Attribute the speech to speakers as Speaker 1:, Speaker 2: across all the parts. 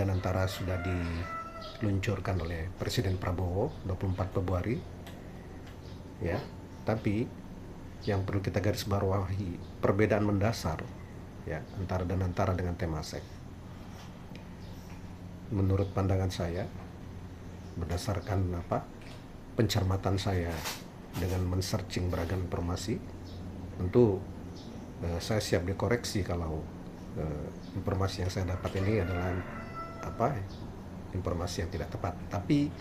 Speaker 1: Danantara sudah diluncurkan oleh Presiden Prabowo 24 Februari ya. Tapi yang perlu kita garis bawahi perbedaan mendasar ya antara Danantara dengan Temasek. Menurut pandangan saya, berdasarkan pencermatan saya dengan men-searching beragam informasi, tentu saya siap dikoreksi kalau informasi yang saya dapat ini adalah informasi yang tidak tepat. Tapi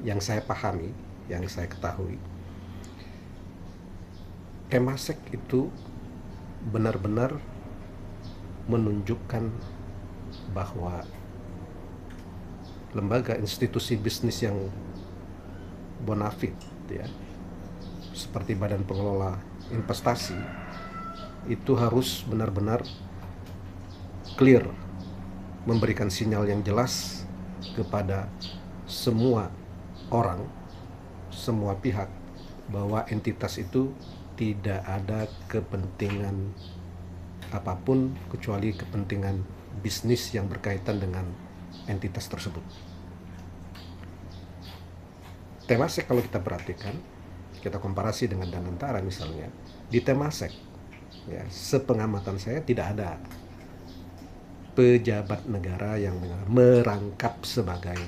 Speaker 1: yang saya pahami, yang saya ketahui, Temasek itu benar-benar menunjukkan bahwa lembaga institusi bisnis yang bonafit ya, seperti Badan Pengelola Investasi, itu harus benar-benar clear, memberikan sinyal yang jelas kepada semua orang, semua pihak, bahwa entitas itu tidak ada kepentingan apapun kecuali kepentingan bisnis yang berkaitan dengan entitas tersebut. Temasek kalau kita perhatikan, kita komparasi dengan Danantara misalnya, di Temasek ya, sepengamatan saya tidak ada pejabat negara yang merangkap sebagai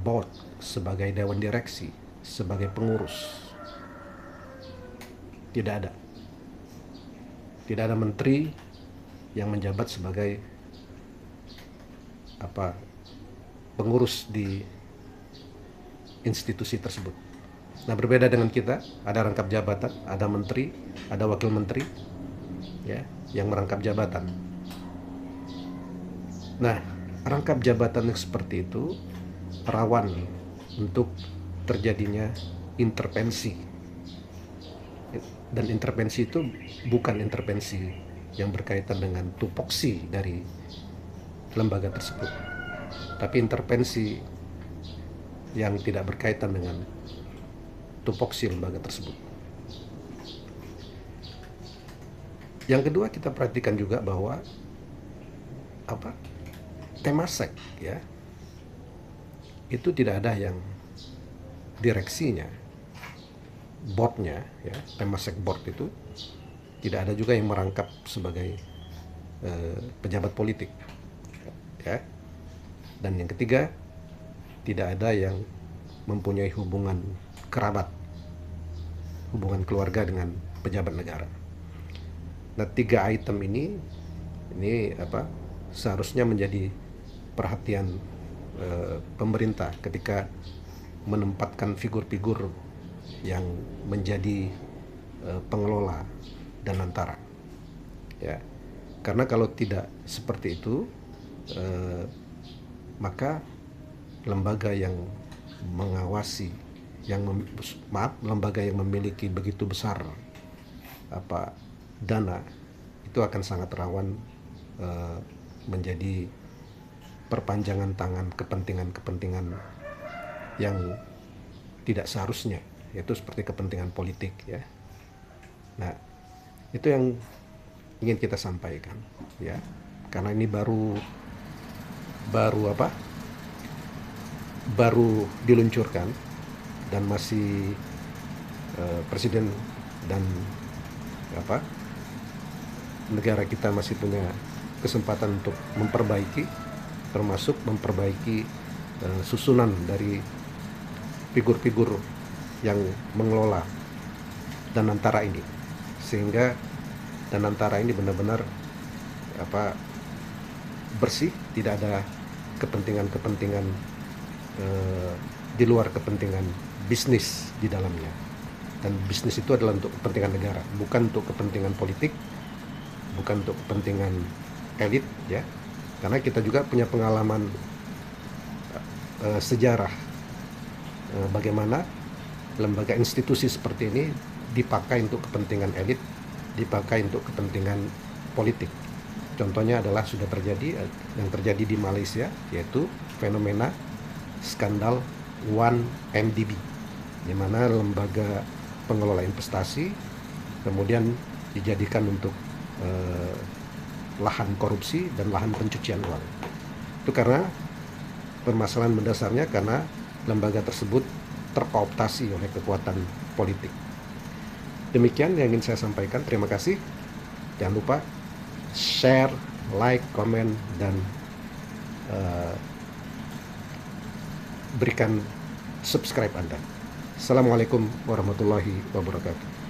Speaker 1: board, sebagai dewan direksi, sebagai pengurus. Tidak ada. Tidak ada menteri yang menjabat sebagai pengurus di institusi tersebut. Nah, berbeda dengan kita, ada rangkap jabatan, ada menteri, ada wakil menteri ya yang merangkap jabatan. Nah, rangkap jabatan yang seperti itu rawan untuk terjadinya intervensi. Dan intervensi itu bukan intervensi yang berkaitan dengan tupoksi dari lembaga tersebut, tapi intervensi yang tidak berkaitan dengan tupoksi lembaga tersebut. Yang kedua, kita perhatikan juga bahwa Temasek ya, itu tidak ada yang direksinya, boardnya ya, Temasek board itu tidak ada juga yang merangkap sebagai pejabat politik ya. Dan yang ketiga, tidak ada yang mempunyai hubungan kerabat, hubungan keluarga dengan pejabat negara. Nah, 3 item ini seharusnya menjadi perhatian pemerintah ketika menempatkan figur-figur yang menjadi pengelola Danantara ya. Karena kalau tidak seperti itu, maka lembaga yang mengawasi, lembaga yang memiliki begitu besar dana, itu akan sangat rawan menjadi perpanjangan tangan kepentingan-kepentingan yang tidak seharusnya, yaitu seperti kepentingan politik ya. Nah, itu yang ingin kita sampaikan ya, karena ini baru diluncurkan dan masih presiden dan negara kita masih punya kesempatan untuk memperbaiki, termasuk memperbaiki susunan dari figur-figur yang mengelola Danantara ini, sehingga Danantara ini benar-benar bersih, tidak ada kepentingan-kepentingan di luar kepentingan bisnis di dalamnya. Dan bisnis itu adalah untuk kepentingan negara, bukan untuk kepentingan politik, bukan untuk kepentingan elit ya. Karena kita juga punya pengalaman sejarah bagaimana lembaga institusi seperti ini dipakai untuk kepentingan elit, dipakai untuk kepentingan politik. Contohnya adalah sudah terjadi yang terjadi di Malaysia, yaitu fenomena skandal 1MDB, di mana lembaga pengelola investasi kemudian dijadikan untuk lahan korupsi dan lahan pencucian uang. Itu karena permasalahan mendasarnya karena lembaga tersebut terkooptasi oleh kekuatan politik. Demikian yang ingin saya sampaikan. Terima kasih. Jangan lupa share, like, komen, dan berikan subscribe Anda. Assalamualaikum warahmatullahi wabarakatuh.